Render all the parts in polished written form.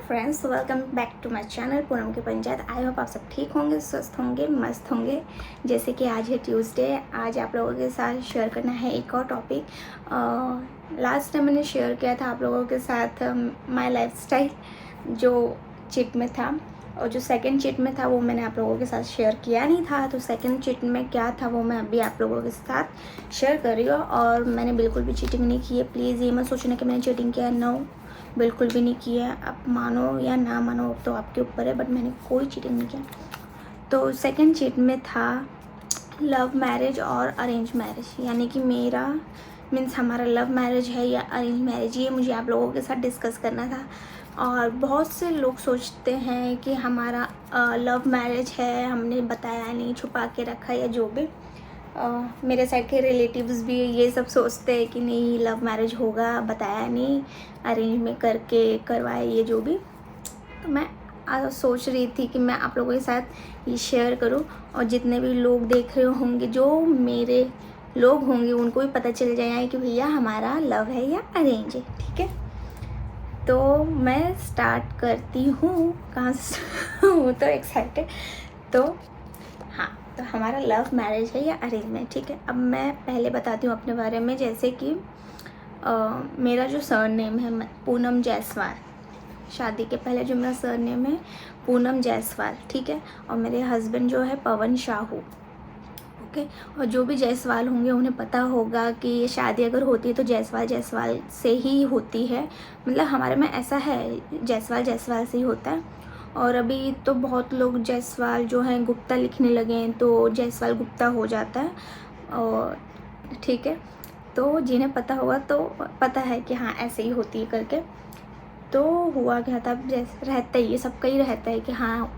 Friends, welcome back to my channel Poonam की Panchayat. I hope आप सब ठीक होंगे, स्वस्थ होंगे, मस्त होंगे। जैसे कि आज है ट्यूसडे, आज आप लोगों के साथ शेयर करना है एक और टॉपिक। लास्ट टाइम मैंने शेयर किया था आप लोगों के साथ माय लाइफस्टाइल जो चिट में था, और जो सेकंड चिट में था वो मैंने आप लोगों के साथ शेयर किया नहीं था। तो सेकंड चिट में क्या था वो मैं अभी आप लोगों के साथ शेयर कर रही हूँ। और मैंने बिल्कुल भी चीटिंग नहीं की है। प्लीज़ ये मत सोचना कि मैंने चीटिंग किया है, नो, बिल्कुल भी नहीं किया है। आप मानो या ना मानो तो आपके ऊपर है, बट मैंने कोई चीटिंग नहीं किया। तो सेकंड चीट में था लव मैरिज और अरेंज मैरिज, यानी कि मेरा मीन्स हमारा लव मैरिज है या अरेंज मैरिज, ये मुझे आप लोगों के साथ डिस्कस करना था। और बहुत से लोग सोचते हैं कि हमारा लव मैरिज है, हमने बताया नहीं, छुपा के रखा, या जो भी। मेरे साइड के रिलेटिव्स भी ये सब सोचते हैं कि नहीं लव मैरिज होगा, बताया नहीं, अरेंज में करके करवाए, ये जो भी। तो मैं सोच रही थी कि मैं आप लोगों के साथ ये शेयर करूं, और जितने भी लोग देख रहे होंगे, जो मेरे लोग होंगे, उनको भी पता चल जाए कि भैया हमारा लव है या अरेंज है। ठीक है, तो मैं स्टार्ट करती हूँ। कहाँ से हूँ तो एक्साइटेड। तो हाँ, तो हमारा लव मैरिज है या अरेंज मैरिज, ठीक है। अब मैं पहले बताती हूँ अपने बारे में। जैसे कि मेरा जो सरनेम है पूनम जायसवाल, शादी के पहले जो मेरा सरनेम है पूनम जायसवाल, ठीक है। और मेरे हस्बैंड जो है पवन साहू, ओके। और जो भी जायसवाल होंगे उन्हें पता होगा कि ये शादी अगर होती है तो जायसवाल जायसवाल से ही होती है। मतलब हमारे में ऐसा है, जायसवाल जायसवाल से ही होता है। और अभी तो बहुत लोग जायसवाल जो हैं गुप्ता लिखने लगे हैं, तो जायसवाल गुप्ता हो जाता है। और ठीक है, तो जिन्हें पता होगा तो पता है कि हाँ ऐसे ही होती है करके। तो हुआ क्या था, जैसे रहता ही है, सबका ही रहता है कि हाँ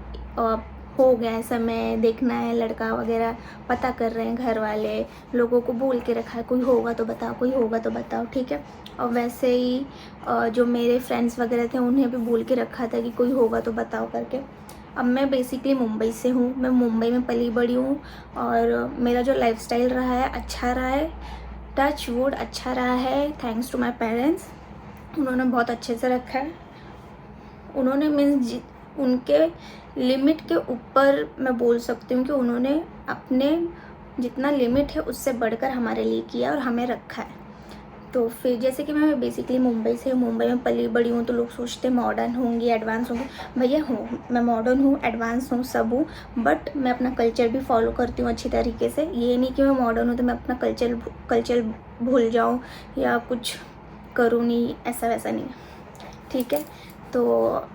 हो गया है, समय देखना है, लड़का वगैरह पता कर रहे हैं घर वाले, लोगों को बोल के रखा है कोई होगा तो बताओ, कोई होगा तो बताओ, ठीक है। और वैसे ही जो मेरे फ्रेंड्स वगैरह थे उन्हें भी बोल के रखा था कि कोई होगा तो बताओ करके। अब मैं बेसिकली मुंबई से हूँ, मैं मुंबई में पली बड़ी हूँ, और मेरा जो लाइफस्टाइल रहा है अच्छा रहा है, टच वुड अच्छा रहा है, थैंक्स टू माई पेरेंट्स। उन्होंने बहुत अच्छे से रखा है। उन्होंने मीन्स उनके लिमिट के ऊपर मैं बोल सकती हूँ कि उन्होंने अपने जितना लिमिट है उससे बढ़कर हमारे लिए किया और हमें रखा है। तो फिर जैसे कि मैं बेसिकली मुंबई से, मुंबई में पली बड़ी हूँ, तो लोग सोचते हैं मॉडर्न होंगी, एडवांस होंगी। भैया हूँ, मैं मॉडर्न हूँ, एडवांस हूँ, सब हूँ, बट मैं अपना कल्चर भी फॉलो करती हूँ अच्छी तरीके से। ये नहीं कि मैं मॉडर्न हूँ तो मैं अपना कल्चर भूल जाऊँ या कुछ करूँ नहीं, ऐसा वैसा नहीं, ठीक है। तो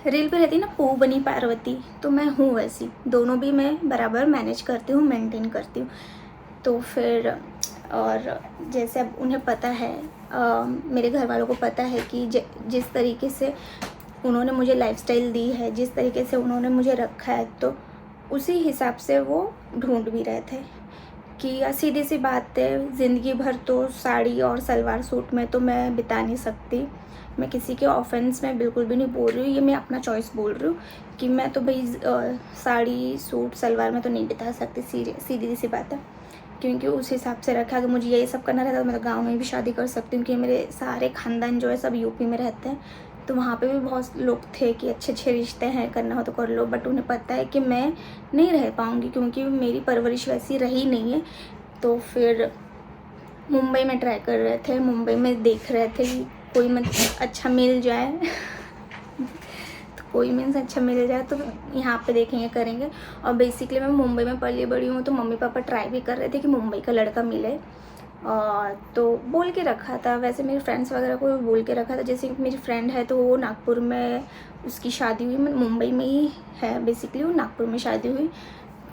रील पे रहती ना पू बनी पार्वती, तो मैं हूँ वैसी, दोनों भी मैं बराबर मैनेज करती हूँ, मेंटेन करती हूँ। तो फिर और जैसे अब उन्हें पता है, मेरे घर वालों को पता है कि जिस तरीके से उन्होंने मुझे लाइफस्टाइल दी है, जिस तरीके से उन्होंने मुझे रखा है, तो उसी हिसाब से वो ढूंढ भी रहे थे कि सीधी सी बात है, ज़िंदगी भर तो साड़ी और सलवार सूट में तो मैं बिता नहीं सकती। मैं किसी के ऑफेंस में बिल्कुल भी नहीं बोल रही हूँ, ये मैं अपना चॉइस बोल रही हूँ कि मैं तो भाई साड़ी सूट सलवार में तो नहीं बिता सकती, सीधी सी बात है। क्योंकि उस हिसाब से रखा, अगर मुझे ये सब करना रहता तो मैं तो गाँव में भी शादी कर सकती हूँ, क्योंकि मेरे सारे ख़ानदान जो है सब यूपी में रहते हैं। तो वहाँ पे भी बहुत लोग थे कि अच्छे अच्छे रिश्ते हैं, करना हो तो कर लो, बट उन्हें पता है कि मैं नहीं रह पाऊँगी क्योंकि मेरी परवरिश वैसी रही नहीं है। तो फिर मुंबई में ट्राई कर रहे थे, मुंबई में देख रहे थे कि कोई मतलब अच्छा मिल जाए तो कोई मीन्स अच्छा मिल जाए तो यहाँ पे देखेंगे, करेंगे। और बेसिकली मैं मुंबई में पली बड़ी हूँ, तो मम्मी पापा ट्राई भी कर रहे थे कि मुंबई का लड़का मिले। और तो बोल के रखा था, वैसे मेरे फ्रेंड्स वगैरह को भी बोल के रखा था। जैसे मेरी फ्रेंड है तो वो नागपुर में उसकी शादी हुई, मुंबई में ही है बेसिकली, वो नागपुर में शादी हुई,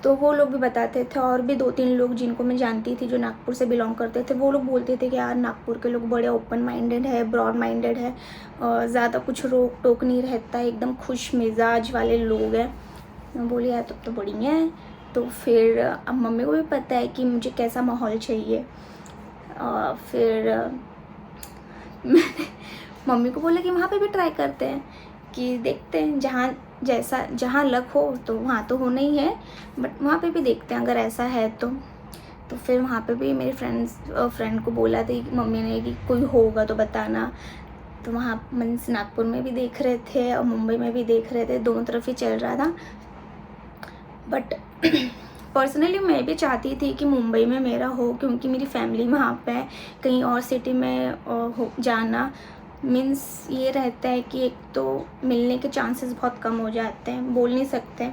तो वो लोग भी बताते थे। और भी 2-3 लोग जिनको मैं जानती थी जो नागपुर से बिलोंग करते थे, वो लोग बोलते थे कि यार नागपुर के लोग बड़े ओपन माइंडेड है, ब्रॉड माइंडेड है, और ज़्यादा कुछ रोक टोक नहीं रहता, एकदम खुश मिजाज वाले लोग हैं। मैं बोली यार तब तो बढ़िया है। तो फिर अब मम्मी को भी पता है कि मुझे कैसा माहौल चाहिए। फिर मैंने मम्मी को बोला कि वहाँ पे भी ट्राई करते हैं, कि देखते हैं जहाँ लक हो तो वहाँ तो होना ही है, बट वहाँ पे भी देखते हैं अगर ऐसा है तो फिर वहाँ पे भी मेरे फ्रेंड को बोला था मम्मी ने कि कोई होगा तो बताना। तो वहाँ मीन्स नागपुर में भी देख रहे थे और मुंबई में भी देख रहे थे, दोनों तरफ ही चल रहा था। बट पर्सनली मैं भी चाहती थी कि मुंबई में मेरा हो, क्योंकि मेरी फैमिली वहाँ पे है। कहीं और सिटी में हो जाना मीन्स ये रहता है कि एक तो मिलने के चांसेस बहुत कम हो जाते हैं, बोल नहीं सकते।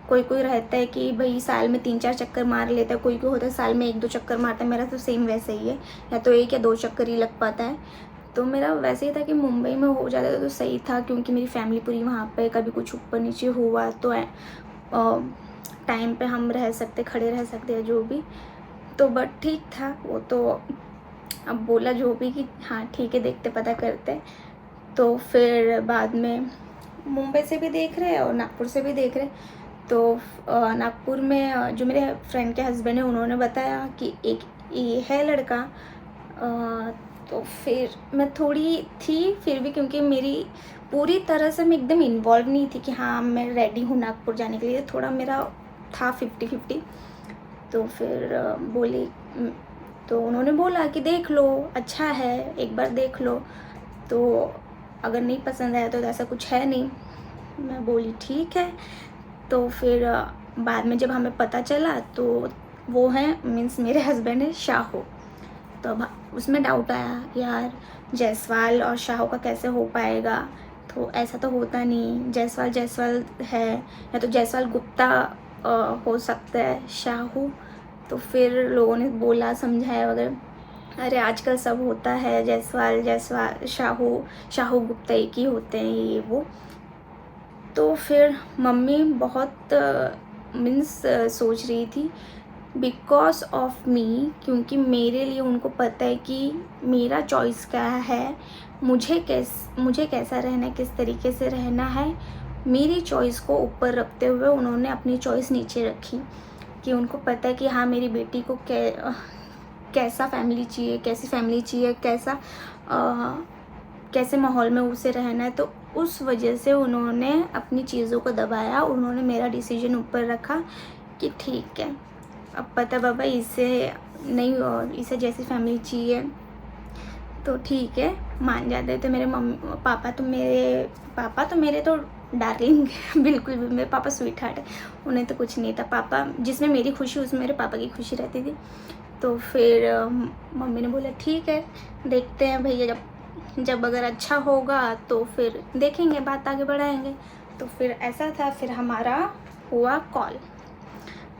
कोई कोई रहता है कि भाई साल में 3-4 चक्कर मार लेता है, कोई कोई होता है साल में 1-2 चक्कर मारता है। मेरा तो सेम वैसे ही है, या तो 1 या 2 चक्कर ही लग पाता है। तो मेरा वैसे ही था कि मुंबई में हो जाता तो सही था, क्योंकि मेरी फैमिली पूरी वहाँ पे, कभी कुछ ऊपर नीचे हुआ तो टाइम पे हम रह सकते, खड़े रह सकते हैं जो भी। तो बट ठीक था वो, तो अब बोला जो भी कि हाँ ठीक है देखते पता करते। तो फिर बाद में मुंबई से भी देख रहे और नागपुर से भी देख रहे। तो नागपुर में जो मेरे फ्रेंड के हस्बैंड है उन्होंने बताया कि एक ये है लड़का। तो फिर मैं थोड़ी थी फिर भी, क्योंकि मेरी पूरी तरह से मैं एकदम इन्वॉल्व नहीं थी कि हाँ मैं रेडी हूँ नागपुर जाने के लिए, थोड़ा मेरा था 50-50। तो फिर बोली तो उन्होंने बोला कि देख लो, अच्छा है एक बार देख लो, तो अगर नहीं पसंद आया तो ऐसा कुछ है नहीं। मैं बोली ठीक है। तो फिर बाद में जब हमें पता चला तो वो हैं मीन्स मेरे हस्बैंड है शाहू। तो अब उसमें डाउट आया यार, जायसवाल और शाहू का कैसे हो पाएगा। तो ऐसा तो होता नहीं, जायसवाल जायसवाल है, या तो जायसवाल गुप्ता हो सकता है शाहू। तो फिर लोगों ने बोला, समझाया वगैरह, अरे आजकल सब होता है, जायसवाल जायसवाल शाहू शाहू गुप्ता एक ही होते हैं ये वो। तो फिर मम्मी बहुत मीन्स सोच रही थी बिकॉज ऑफ मी, क्योंकि मेरे लिए उनको पता है कि मेरा चॉइस क्या है, मुझे कैसा रहना है, किस तरीके से रहना है। मेरी चॉइस को ऊपर रखते हुए उन्होंने अपनी चॉइस नीचे रखी, कि उनको पता है कि हाँ मेरी बेटी को कैसा फैमिली चाहिए, कैसी फैमिली चाहिए, कैसे माहौल में उसे रहना है। तो उस वजह से उन्होंने अपनी चीज़ों को दबाया, उन्होंने मेरा डिसीजन ऊपर रखा कि ठीक है अब पता बाबा इसे नहीं, और इसे जैसी फैमिली चाहिए तो ठीक है मान जाते थे। मेरे पापा तो मेरे तो डार्लिंग बिल्कुल भी, मेरे पापा स्वीट हार्ट है, उन्हें तो कुछ नहीं था। पापा जिसमें मेरी खुशी उसमें मेरे पापा की खुशी रहती थी। तो फिर मम्मी ने बोला ठीक है देखते हैं भैया, जब अगर अच्छा होगा तो फिर देखेंगे, बात आगे बढ़ाएंगे। तो फिर ऐसा था, फिर हमारा हुआ कॉल।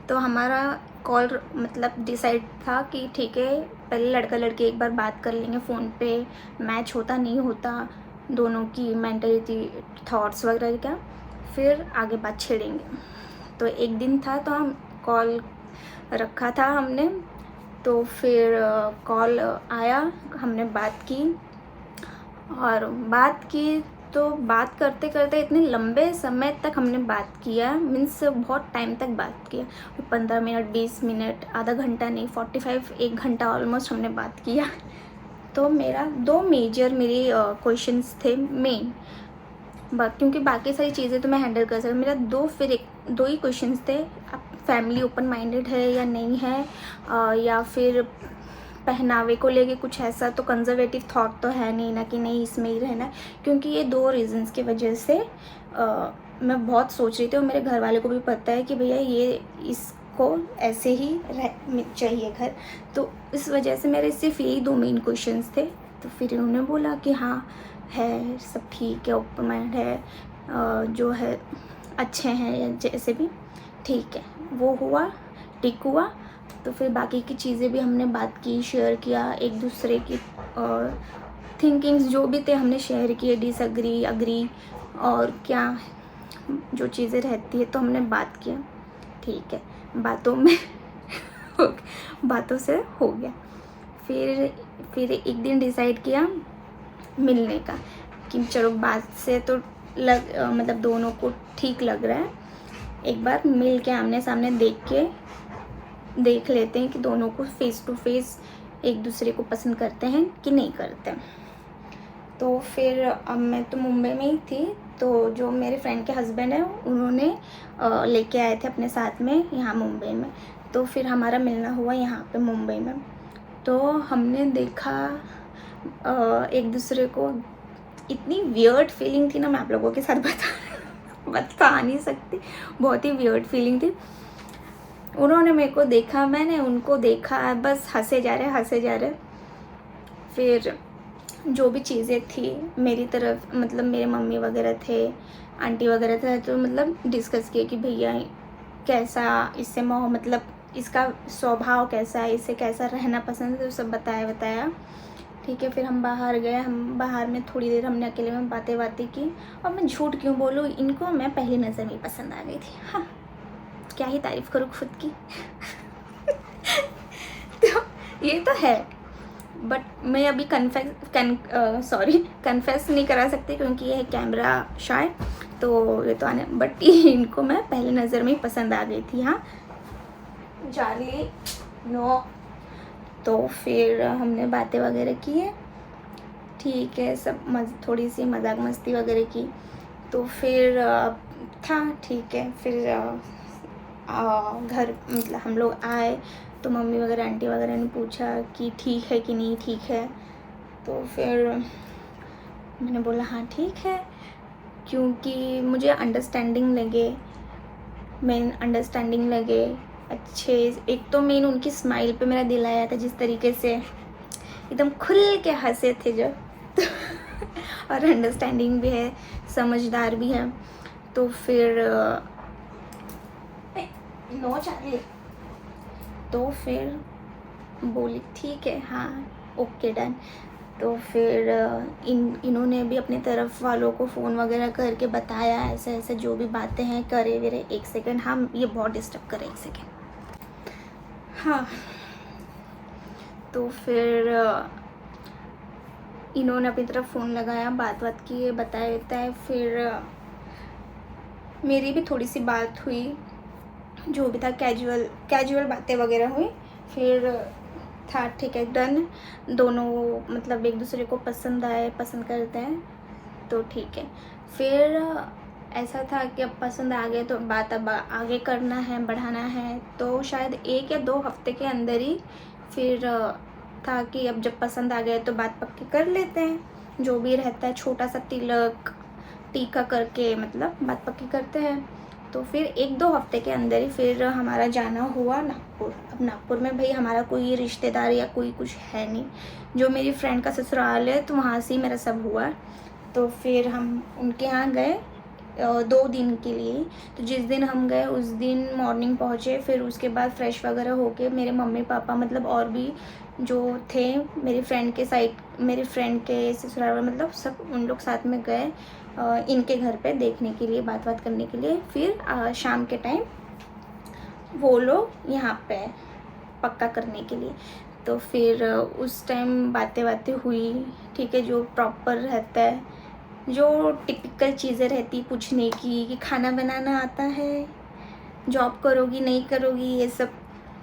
तो हमारा कॉल मतलब डिसाइड था कि ठीक है पहले लड़का लड़की एक बार बात कर लेंगे फ़ोन पे, मैच होता नहीं होता दोनों की मेंटलिटी थॉट्स वगैरह का, फिर आगे बात छेड़ेंगे। तो एक दिन था तो हम कॉल रखा था हमने। तो फिर कॉल आया, हमने बात की, और बात करते करते इतने लंबे समय तक हमने बात किया, मीन्स बहुत टाइम तक बात किया, 15 मिनट 20 मिनट, आधा घंटा नहीं, 45 1 घंटा ऑलमोस्ट हमने बात किया। तो मेरा 2 मेजर मेरे क्वेश्चंस थे मेन, क्योंकि बाकी सारी चीज़ें तो मैं हैंडल कर सकती, मेरा 2 ही क्वेश्चंस थे। आप फैमिली ओपन माइंडेड है या नहीं है, या फिर पहनावे को लेके कुछ ऐसा तो कंजर्वेटिव थॉट तो है नहीं ना कि नहीं इसमें ही रहना है। क्योंकि ये 2 रीज़न्स की वजह से मैं बहुत सोच रही थी, और मेरे घर वाले को भी पता है कि भैया ये इसको ऐसे ही चाहिए घर। तो इस वजह से मेरे सिर्फ यही 2 मेन क्वेश्चंस थे। तो फिर उन्होंने बोला कि हाँ है सब ठीक है, ओपन माइंड है, जो है अच्छे हैं या जैसे भी ठीक है। वो हुआ, टिक हुआ। तो फिर बाकी की चीज़ें भी हमने बात की, शेयर किया एक दूसरे की थिंकिंग्स जो भी थे हमने शेयर किए, डिसएग्री अग्री और क्या जो चीज़ें रहती है तो हमने बात किया। ठीक है, बातों में बातों से हो गया। फिर एक दिन डिसाइड किया मिलने का, कि चलो बात से तो मतलब दोनों को ठीक लग रहा है, एक बार मिल के आमने सामने देख लेते हैं कि दोनों को फेस टू फेस एक दूसरे को पसंद करते हैं कि नहीं करते। तो फिर अब मैं तो मुंबई में ही थी, तो जो मेरे फ्रेंड के हस्बैंड हैं उन्होंने लेके आए थे अपने साथ में यहाँ मुंबई में। तो फिर हमारा मिलना हुआ यहाँ पे मुंबई में। तो हमने देखा एक दूसरे को इतनी वियर्ड फीलिंग थी ना, मैं आप लोगों के साथ बता नहीं सकती, बहुत ही वियर्ड फीलिंग थी। उन्होंने मेरे को देखा, मैंने उनको देखा, बस हंसे जा रहे। फिर जो भी चीज़ें थी मेरी तरफ, मतलब मेरे मम्मी वगैरह थे, आंटी वगैरह थे, तो मतलब डिस्कस किए कि भैया कैसा इससे मतलब इसका स्वभाव कैसा है, इससे कैसा रहना पसंद है, तो सब बताया। ठीक है, फिर हम बाहर गए। हम बाहर में थोड़ी देर हमने अकेले में बातें की, और मैं झूठ क्यों बोलूँ, इनको मैं पहली नज़र में पसंद आ गई थी। हाँ, क्या ही तारीफ़ करूँ खुद की। तो ये तो है, बट मैं अभी कन्फेस नहीं करा सकती क्योंकि ये है कैमरा शाय, तो ये तो आने, बट इनको मैं पहली नज़र में ही पसंद आ गई थी। हाँ, चार्ली नो। तो फिर हमने बातें वगैरह की है, ठीक है, सब थोड़ी सी मजाक मस्ती वगैरह की। तो फिर था ठीक है। फिर घर मतलब हम लोग आए, तो मम्मी वगैरह आंटी वगैरह ने पूछा कि ठीक है कि नहीं ठीक है। तो फिर मैंने बोला हाँ ठीक है, क्योंकि मुझे मेन अंडरस्टैंडिंग लगे अच्छे। एक तो मेन उनकी स्माइल पे मेरा दिल आया था, जिस तरीके से एकदम खुल के हंसे थे जो। और अंडरस्टैंडिंग भी है, समझदार भी है। तो फिर नो चाहिए, तो फिर बोली ठीक है, हाँ ओके डन। तो फिर इन्होंने भी अपनी तरफ वालों को फ़ोन वगैरह करके बताया ऐसे ऐसे जो भी बातें हैं करे वेरे। एक सेकेंड, हाँ ये बहुत डिस्टर्ब करे, एक सेकेंड। हाँ, तो फिर इन्होंने अपनी तरफ फ़ोन लगाया, बात की, बताए। फिर मेरी भी थोड़ी सी बात हुई, जो भी था कैजुअल बातें वगैरह हुई। फिर था ठीक है डन, दोनों मतलब एक दूसरे को पसंद करते हैं, तो ठीक है। फिर ऐसा था कि अब पसंद आ गए तो बात अब आगे करना है, बढ़ाना है। तो शायद 1 या 2 हफ्ते के अंदर ही फिर था कि अब जब पसंद आ गए तो बात पक्की कर लेते हैं, जो भी रहता है छोटा सा तिलक टीका करके मतलब बात पक्की करते हैं। तो फिर 1-2 हफ्ते के अंदर ही फिर हमारा जाना हुआ नागपुर। अब नागपुर में भाई हमारा कोई रिश्तेदार या कोई कुछ है नहीं, जो मेरी फ्रेंड का ससुराल है, तो वहाँ से ही मेरा सब हुआ। तो फिर हम उनके यहाँ गए 2 दिन के लिए। तो जिस दिन हम गए उस दिन मॉर्निंग पहुँचे। फिर उसके बाद फ्रेश वगैरह होके मेरे मम्मी पापा मतलब और भी जो थे मेरी फ्रेंड के ससुराल, मतलब सब उन लोग साथ में गए इनके घर पे देखने के लिए, बात करने के लिए। फिर शाम के टाइम वो लोग यहाँ पे पक्का करने के लिए। तो फिर उस टाइम बातें हुई, ठीक है, जो प्रॉपर रहता है, जो टिपिकल चीज़ें रहती पूछने की कि खाना बनाना आता है, जॉब करोगी नहीं करोगी, ये सब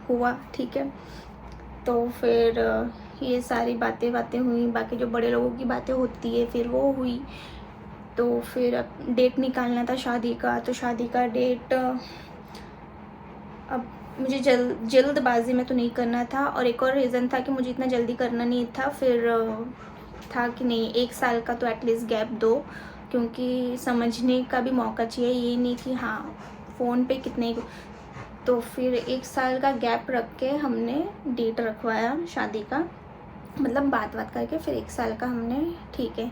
हुआ, ठीक है। तो फिर ये सारी बातें हुई, बाकी जो बड़े लोगों की बातें होती है फिर वो हुई। तो फिर अब डेट निकालना था शादी का, तो शादी का डेट अब मुझे जल्दबाजी में तो नहीं करना था, और एक और रीज़न था कि मुझे इतना जल्दी करना नहीं था। फिर था कि नहीं 1 साल का तो एटलीस्ट गैप दो, क्योंकि समझने का भी मौका चाहिए, ये नहीं कि हाँ फ़ोन पे कितने। तो फिर 1 साल का गैप रख के हमने डेट रखवाया शादी का, मतलब बात करके फिर 1 साल का हमने, ठीक है,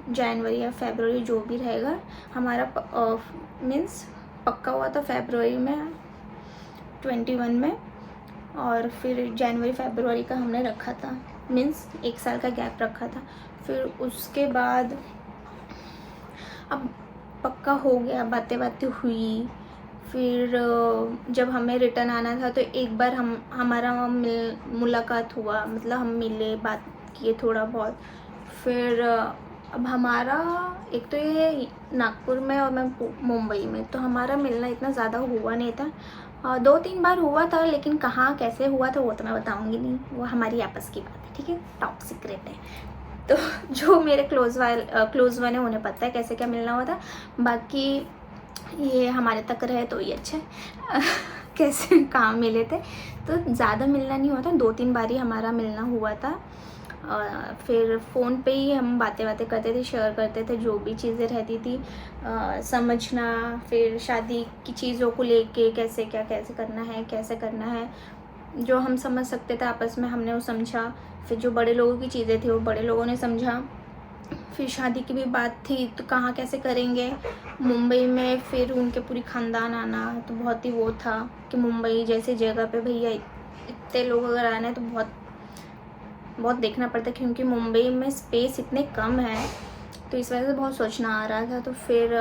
जनवरी या फरवरी जो भी रहेगा हमारा मीन्स पक्का हुआ था फरवरी में 21 में, और फिर जनवरी फरवरी का हमने रखा था, मीन्स 1 साल का गैप रखा था। फिर उसके बाद अब पक्का हो गया, बातें हुई। फिर जब हमें रिटर्न आना था तो एक बार हमारा मुलाकात हुआ, मतलब हम मिले, बात किए थोड़ा बहुत। फिर अब हमारा एक तो ये नागपुर में और मैं मुंबई में, तो हमारा मिलना इतना ज़्यादा हुआ नहीं था। 2-3 बार हुआ था, लेकिन कहाँ कैसे हुआ था वो तो मैं बताऊँगी नहीं, वो हमारी आपस की बात है, ठीक है, टॉप सीक्रेट है। तो जो मेरे क्लोज़ वन है उन्हें पता है कैसे क्या मिलना हुआ था, बाकी ये हमारे तक रहे तो ये अच्छा है। कैसे कहाँ मिले थे, तो ज़्यादा मिलना नहीं हुआ था, 2-3 बार ही हमारा मिलना हुआ था। फिर फ़ोन पे ही हम बातें करते थे, शेयर करते थे जो भी चीज़ें रहती थी, समझना, फिर शादी की चीज़ों को लेके कैसे करना है, कैसे करना है, जो हम समझ सकते थे आपस में हमने वो समझा। फिर जो बड़े लोगों की चीज़ें थी वो बड़े लोगों ने समझा। फिर शादी की भी बात थी तो कहाँ कैसे करेंगे, मुंबई में फिर उनके पूरी ख़ानदान आना तो बहुत ही वो था कि मुंबई जैसी जगह पे भैया इतने लोग अगर आना है तो बहुत बहुत देखना पड़ता है, क्योंकि मुंबई में स्पेस इतने कम है, तो इस वजह से बहुत सोचना आ रहा था। तो फिर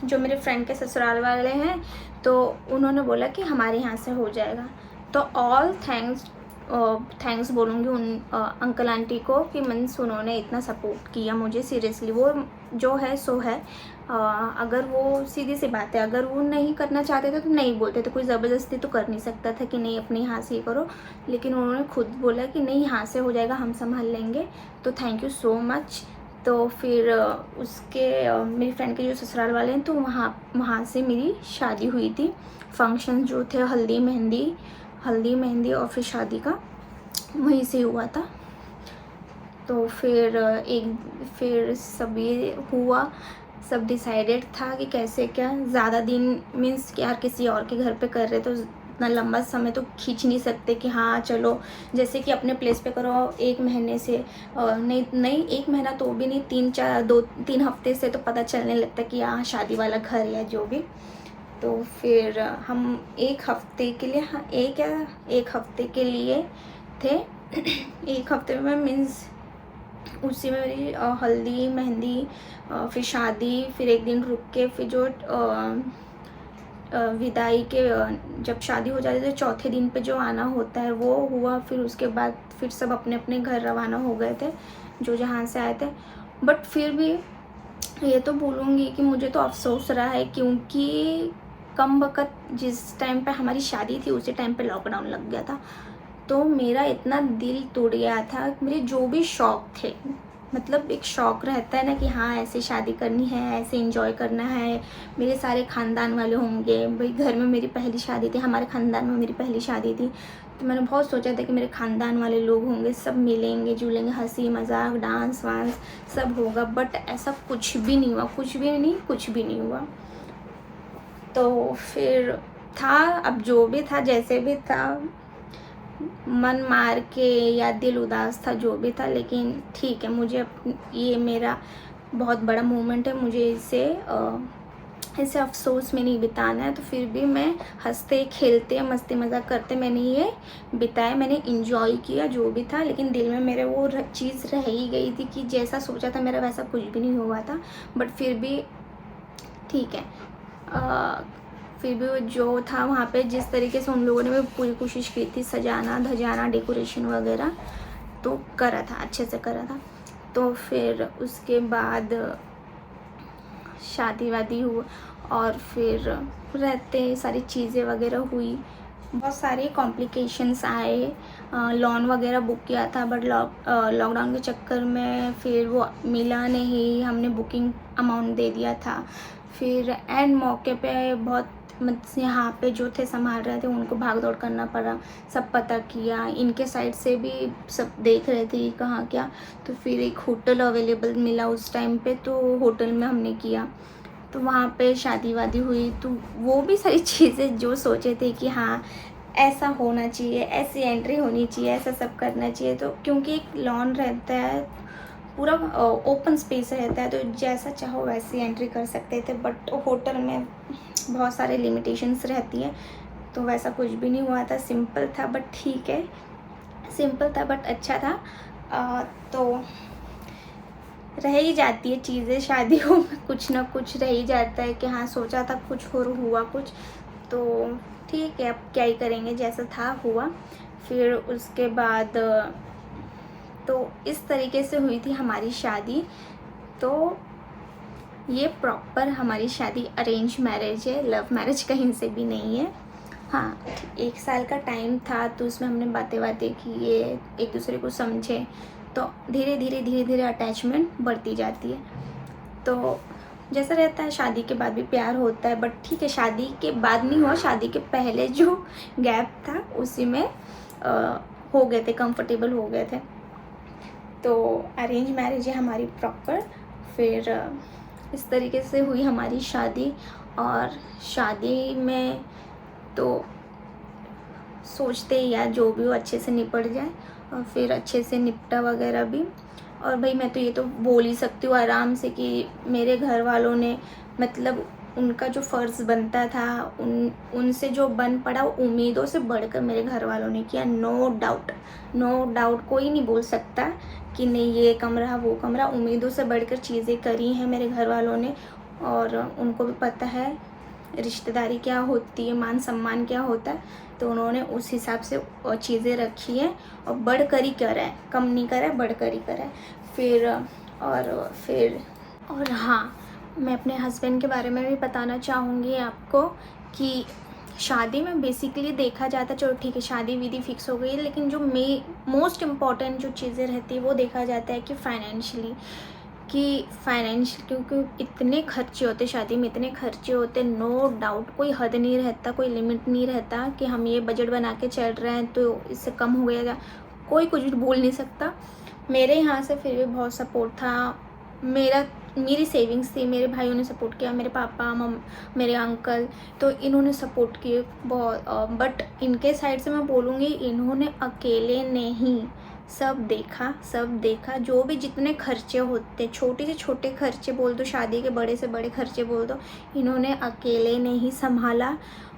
जो मेरे फ्रेंड के ससुराल वाले हैं तो उन्होंने बोला कि हमारे यहाँ से हो जाएगा। तो ऑल थैंक्स बोलूँगी उन अंकल आंटी को कि मीन्स उन्होंने इतना सपोर्ट किया मुझे। सीरियसली वो जो है सो है। अगर वो सीधी सी बात है, अगर वो नहीं करना चाहते थे तो नहीं बोलते थे, कोई ज़बरदस्ती तो कर नहीं सकता था कि नहीं अपने यहाँ से ही करो, लेकिन उन्होंने खुद बोला कि नहीं यहाँ से हो जाएगा, हम संभाल लेंगे। तो थैंक यू सो मच। तो फिर मेरी फ्रेंड के जो ससुराल वाले हैं तो वहाँ से मेरी शादी हुई थी। फंक्शन जो थे हल्दी मेहंदी और फिर शादी का वहीं से हुआ था। तो फिर सब ये हुआ, सब डिसाइडेड था कि कैसे क्या, ज़्यादा दिन मीन्स कि यार किसी और के घर पे कर रहे तो इतना लंबा समय तो खींच नहीं सकते कि हाँ चलो जैसे कि अपने प्लेस पे करो 1 महीने से, नहीं 1 महीना तो भी नहीं, 2-3 हफ्ते से तो पता चलने लगता है कि यहाँ शादी वाला घर या जो भी। तो फिर हम 1 हफ्ते के लिए, हाँ 1 हफ्ते के लिए थे। 1 हफ्ते में मीन्स उसी में मेरी हल्दी मेहंदी, फिर शादी, फिर 1 दिन रुक के फिर जो विदाई के जब शादी हो जाती है तो चौथे दिन पे जो आना होता है वो हुआ। फिर उसके बाद फिर सब अपने अपने घर रवाना हो गए थे जो जहाँ से आए थे। बट फिर भी ये तो बोलूँगी कि मुझे तो अफ़सोस रहा है, क्योंकि कम वक़्त जिस टाइम पे हमारी शादी थी उसी टाइम पे लॉकडाउन लग गया था। तो मेरा इतना दिल टूट गया था, मेरे जो भी शौक़ थे, मतलब एक शौक़ रहता है ना कि हाँ ऐसे शादी करनी है, ऐसे एंजॉय करना है, मेरे सारे ख़ानदान वाले होंगे। भाई घर में मेरी पहली शादी थी, हमारे ख़ानदान में मेरी पहली शादी थी, तो मैंने बहुत सोचा था कि मेरे ख़ानदान वाले लोग होंगे, सब मिलेंगे जुलेंगे, हंसी मज़ाक डांस वांस सब होगा। बट ऐसा कुछ भी नहीं हुआ, कुछ भी नहीं हुआ। तो फिर था, अब जो भी था जैसे भी था, मन मार के या दिल उदास था जो भी था, लेकिन ठीक है, मुझे ये मेरा बहुत बड़ा मोमेंट है, मुझे इसे अफ़सोस में नहीं बिताना है। तो फिर भी मैं हंसते खेलते मस्ती मज़ाक करते मैंने ये बिताया, मैंने इंजॉय किया जो भी था। लेकिन दिल में मेरे वो चीज़ रह ही गई थी कि जैसा सोचा था मेरा वैसा कुछ भी नहीं हुआ था। बट फिर भी ठीक है, फिर भी जो था वहाँ पे जिस तरीके से उन लोगों ने भी पूरी कोशिश की थी सजाना धजाना डेकोरेशन वगैरह, तो करा था, अच्छे से करा था। तो फिर उसके बाद शादी वादी हुआ और फिर रहते सारी चीज़ें वगैरह हुई, बहुत सारे कॉम्प्लिकेशंस आए। लोन वगैरह बुक किया था बट लॉकडाउन के चक्कर में फिर वो मिला नहीं, हमने बुकिंग अमाउंट दे दिया था। फिर एंड मौके पे बहुत मतलब यहाँ पे जो थे संभाल रहे थे उनको भाग दौड़ करना पड़ा, सब पता किया, इनके साइड से भी सब देख रहे थे कहाँ क्या। तो फिर एक होटल अवेलेबल मिला उस टाइम पे, तो होटल में हमने किया, तो वहाँ पे शादी वादी हुई। तो वो भी सारी चीज़ें जो सोचे थे कि हाँ ऐसा होना चाहिए, ऐसी एंट्री होनी चाहिए, ऐसा सब करना चाहिए। तो क्योंकि एक लॉन रहता है, पूरा ओपन स्पेस रहता है, तो जैसा चाहो वैसी एंट्री कर सकते थे। बट होटल में बहुत सारे लिमिटेशंस रहती है, तो वैसा कुछ भी नहीं हुआ था, सिंपल था। बट ठीक है, सिंपल था बट अच्छा था। तो रह ही जाती है चीज़ें शादियों में, कुछ ना कुछ रह ही जाता है कि हाँ सोचा था कुछ और हुआ कुछ, तो ठीक है अब क्या ही करेंगे, जैसा था हुआ। फिर उसके बाद तो इस तरीके से हुई थी हमारी शादी। तो ये प्रॉपर हमारी शादी अरेंज मैरिज है, लव मैरिज कहीं से भी नहीं है। हाँ 1 साल का टाइम था, तो उसमें हमने बातें की, एक दूसरे को समझे, तो धीरे धीरे अटैचमेंट बढ़ती जाती है। तो जैसा रहता है शादी के बाद भी प्यार होता है, बट ठीक है शादी के बाद नहीं हुआ, शादी के पहले जो गैप था उसी में हो गए थे, कंफर्टेबल हो गए थे। तो अरेंज मैरिज है हमारी प्रॉपर। फिर इस तरीके से हुई हमारी शादी। और शादी में तो सोचते ही यार जो भी हो अच्छे से निपट जाए, और फिर अच्छे से निपटा वगैरह भी। और भाई मैं तो ये तो बोल ही सकती हूँ आराम से कि मेरे घर वालों ने मतलब उनका जो फ़र्ज़ बनता था उनसे जो बन पड़ा वो उम्मीदों से बढ़कर मेरे घर वालों ने किया। नो डाउट कोई नहीं बोल सकता कि नहीं ये कम रहा वो कम रहा। उम्मीदों से बढ़कर चीज़ें करी हैं मेरे घर वालों ने, और उनको भी पता है रिश्तेदारी क्या होती है, मान सम्मान क्या होता है। तो उन्होंने उस हिसाब से चीज़ें रखी हैं और बढ़ कर ही करा है, कम नहीं करा है, बढ़ कर ही करा है। और हाँ, मैं अपने हस्बैंड के बारे में भी बताना चाहूँगी आपको कि शादी में बेसिकली देखा जाता है, चलो ठीक है शादी विधि फिक्स हो गई है, लेकिन जो मोस्ट इम्पॉर्टेंट जो चीज़ें रहती है वो देखा जाता है कि फाइनेंशियल क्योंकि इतने खर्चे होते शादी में, इतने खर्चे होते, नो डाउट कोई हद नहीं रहता, कोई लिमिट नहीं रहता कि हम ये बजट बना के चल रहे हैं तो इससे कम हो गया, कोई कुछ बोल नहीं सकता। मेरे यहाँ से फिर भी बहुत सपोर्ट था, मेरी सेविंग्स थी, मेरे भाइयों ने सपोर्ट किया, मेरे पापा मेरे अंकल, तो इन्होंने सपोर्ट किए बहुत। बट इनके साइड से मैं बोलूँगी इन्होंने अकेले नहीं सब देखा जो भी जितने खर्चे होते, छोटे से छोटे खर्चे बोल दो, शादी के बड़े से बड़े खर्चे बोल दो, इन्होंने अकेले ने ही संभाला।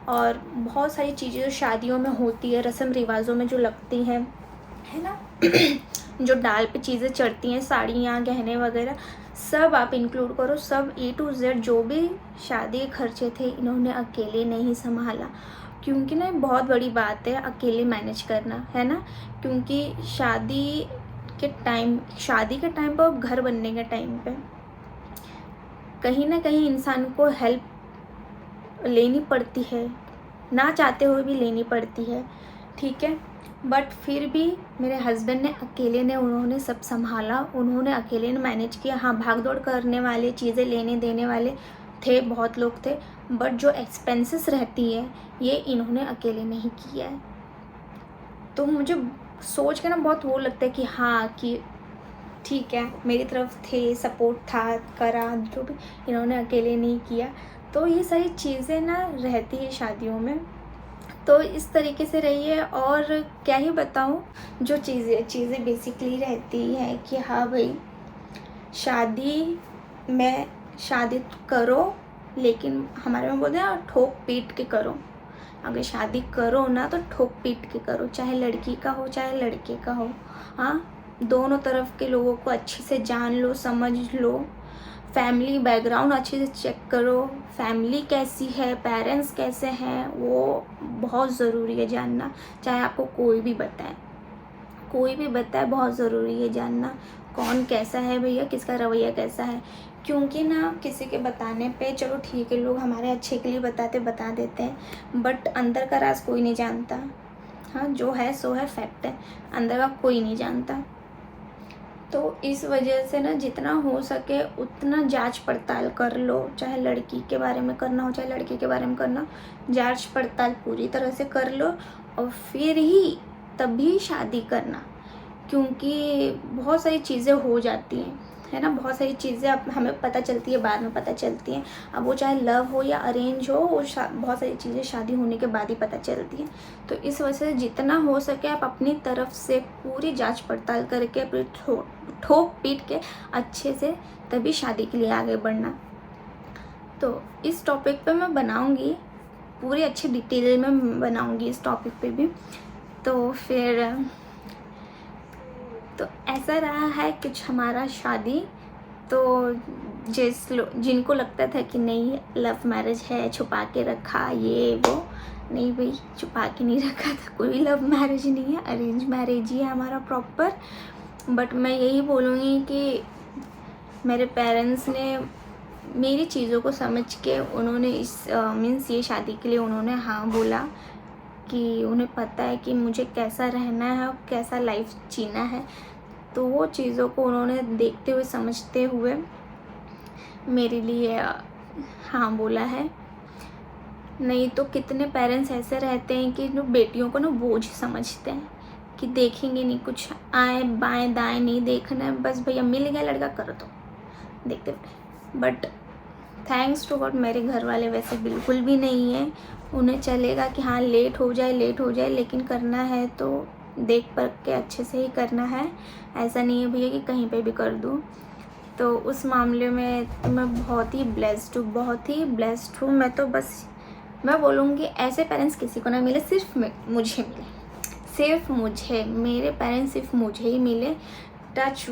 और बहुत सारी चीज़ें जो शादियों में होती है, रस्म रिवाजों में जो लगती है ना जो डाल पे चीज़ें चढ़ती हैं, साड़ियाँ गहने वगैरह, सब आप इंक्लूड करो, सब A to Z जो भी शादी के खर्चे थे इन्होंने अकेले नहीं संभाला। क्योंकि ना बहुत बड़ी बात है अकेले मैनेज करना, है ना। क्योंकि शादी के टाइम पर और घर बनने के टाइम पे कहीं ना कहीं इंसान को हेल्प लेनी पड़ती है, ना चाहते हुए भी लेनी पड़ती है, ठीक है। बट फिर भी मेरे हस्बैंड ने अकेले ने उन्होंने सब संभाला, उन्होंने अकेले ने मैनेज किया। हाँ, भाग दौड़ करने वाले, चीज़ें लेने देने वाले थे, बहुत लोग थे, बट जो एक्सपेंसेस रहती है ये इन्होंने अकेले नहीं किया है। तो मुझे सोच के ना बहुत वो लगता है कि हाँ कि ठीक है मेरी तरफ थे, सपोर्ट था, करा, जो भी इन्होंने अकेले नहीं किया। तो ये सारी चीज़ें ना रहती है शादियों में, तो इस तरीके से रही है। और क्या ही बताऊँ, जो चीज़ें बेसिकली रहती है कि हाँ भाई शादी करो, लेकिन हमारे में बोलते हैं ठोक पीट के करो। अगर शादी करो ना तो ठोक पीट के करो, चाहे लड़की का हो चाहे लड़के का हो। हाँ, दोनों तरफ के लोगों को अच्छे से जान लो, समझ लो, फैमिली बैकग्राउंड अच्छे से चेक करो, फैमिली कैसी है, पेरेंट्स कैसे हैं, वो बहुत ज़रूरी है जानना। चाहे आपको कोई भी बताए बहुत ज़रूरी है जानना कौन कैसा है भैया, किसका रवैया कैसा है। क्योंकि ना किसी के बताने पे चलो ठीक है लोग हमारे अच्छे के लिए बता देते हैं, बट अंदर का राज कोई नहीं जानता। हाँ, जो है सो है, फैक्ट है, अंदर का कोई नहीं जानता। तो इस वजह से ना जितना हो सके उतना जांच पड़ताल कर लो, चाहे लड़की के बारे में करना हो चाहे लड़के के बारे में करना हो, जांच पड़ताल पूरी तरह से कर लो और फिर ही तभी शादी करना। क्योंकि बहुत सारी चीज़ें हो जाती हैं, है ना, बहुत सारी चीज़ें अब हमें पता चलती है, बाद में पता चलती हैं। अब वो चाहे लव हो या अरेंज हो, वो बहुत सारी चीज़ें शादी होने के बाद ही पता चलती हैं। तो इस वजह से जितना हो सके आप अपनी तरफ से पूरी जांच पड़ताल करके अपनी ठोक पीट के अच्छे से तभी शादी के लिए आगे बढ़ना। तो इस टॉपिक पे मैं बनाऊंगी, पूरी अच्छी डिटेल में बनाऊंगी इस टॉपिक पे भी। तो फिर तो ऐसा रहा है कुछ हमारा शादी। तो जिनको लगता था कि नहीं लव मैरिज है, छुपा के रखा ये वो, नहीं भाई छुपा के नहीं रखा था, कोई लव मैरिज नहीं है, अरेंज मैरिज ही है हमारा प्रॉपर। बट मैं यही बोलूँगी कि मेरे पेरेंट्स ने मेरी चीज़ों को समझ के उन्होंने मीन्स ये शादी के लिए उन्होंने हाँ बोला, कि उन्हें पता है कि मुझे कैसा रहना है और कैसा लाइफ जीना है। तो वो चीज़ों को उन्होंने देखते हुए समझते हुए मेरे लिए हाँ बोला है। नहीं तो कितने पेरेंट्स ऐसे रहते हैं कि जो बेटियों को ना बोझ समझते हैं कि देखेंगे नहीं, कुछ आए बाएं दाएं नहीं देखना है, बस भैया मिल गया लड़का करो तो देखते। बट थैंक्स टू गॉड मेरे घर वाले वैसे बिल्कुल भी नहीं है। उन्हें चलेगा कि हाँ लेट हो जाए लेकिन करना है तो देख पर के अच्छे से ही करना है। ऐसा नहीं है भैया कि कहीं पे भी कर दूँ। तो उस मामले में तो मैं बहुत ही ब्लेस्ड हूँ। मैं तो बस मैं बोलूँगी ऐसे पेरेंट्स किसी को ना मिले, सिर्फ मुझे मिले, सिर्फ मुझे, मेरे पेरेंट्स सिर्फ मुझे ही मिले। टच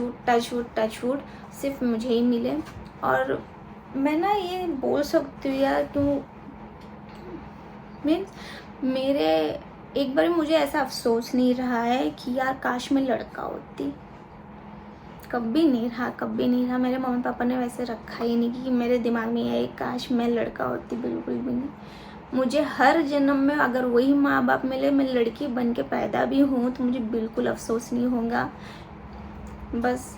वुड सिर्फ मुझे ही मिले। और मैं ना ये बोल सकती हूँ यार, क्यों मीन्स मेरे एक बार मुझे ऐसा अफसोस नहीं रहा है कि यार काश मैं लड़का होती। कभी नहीं रहा। मेरे मम्मी पापा ने वैसे रखा ही नहीं कि मेरे दिमाग में ये काश मैं लड़का होती, बिल्कुल भी नहीं। मुझे हर जन्म में अगर वही माँ बाप मिले, मैं लड़की बन के पैदा भी हूँ तो मुझे बिल्कुल अफसोस नहीं होगा। बस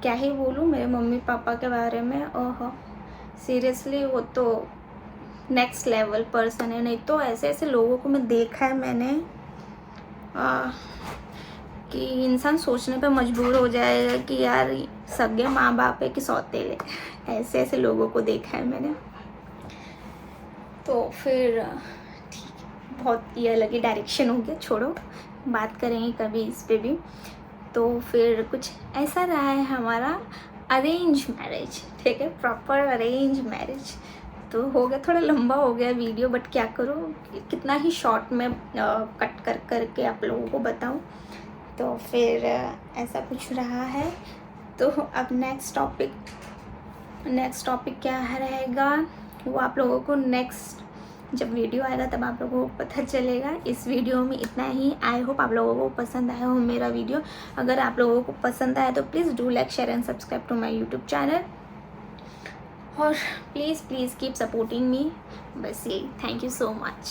क्या ही बोलूँ मेरे मम्मी पापा के बारे में। ओहो सीरियसली वो तो नेक्स्ट लेवल पर्सन है। नहीं तो ऐसे लोगों को मैं देखा है मैंने कि इंसान सोचने पे मजबूर हो जाएगा कि यार सगे माँ बाप है कि सौतेले। ऐसे लोगों को देखा है मैंने। तो फिर ठीक, बहुत ये अलग ही डायरेक्शन हो गया, छोड़ो, बात करेंगे कभी इस पे भी। तो फिर कुछ ऐसा रहा है हमारा अरेंज मैरिज, ठीक है, प्रॉपर अरेंज मैरिज। तो हो गया, थोड़ा लंबा हो गया वीडियो, बट क्या करूँ, कितना ही शॉर्ट में कट करके आप लोगों को बताऊँ। तो फिर ऐसा कुछ रहा है। तो अब नेक्स्ट टॉपिक क्या रहेगा वो आप लोगों को नेक्स्ट जब वीडियो आएगा तब आप लोगों को पता चलेगा। इस वीडियो में इतना ही। आई होप आप लोगों को पसंद आया हो मेरा वीडियो। अगर आप लोगों को पसंद आया तो please do like share and subscribe to my YouTube channel. और प्लीज़ कीप सपोर्टिंग मी। बस यही, थैंक यू सो मच।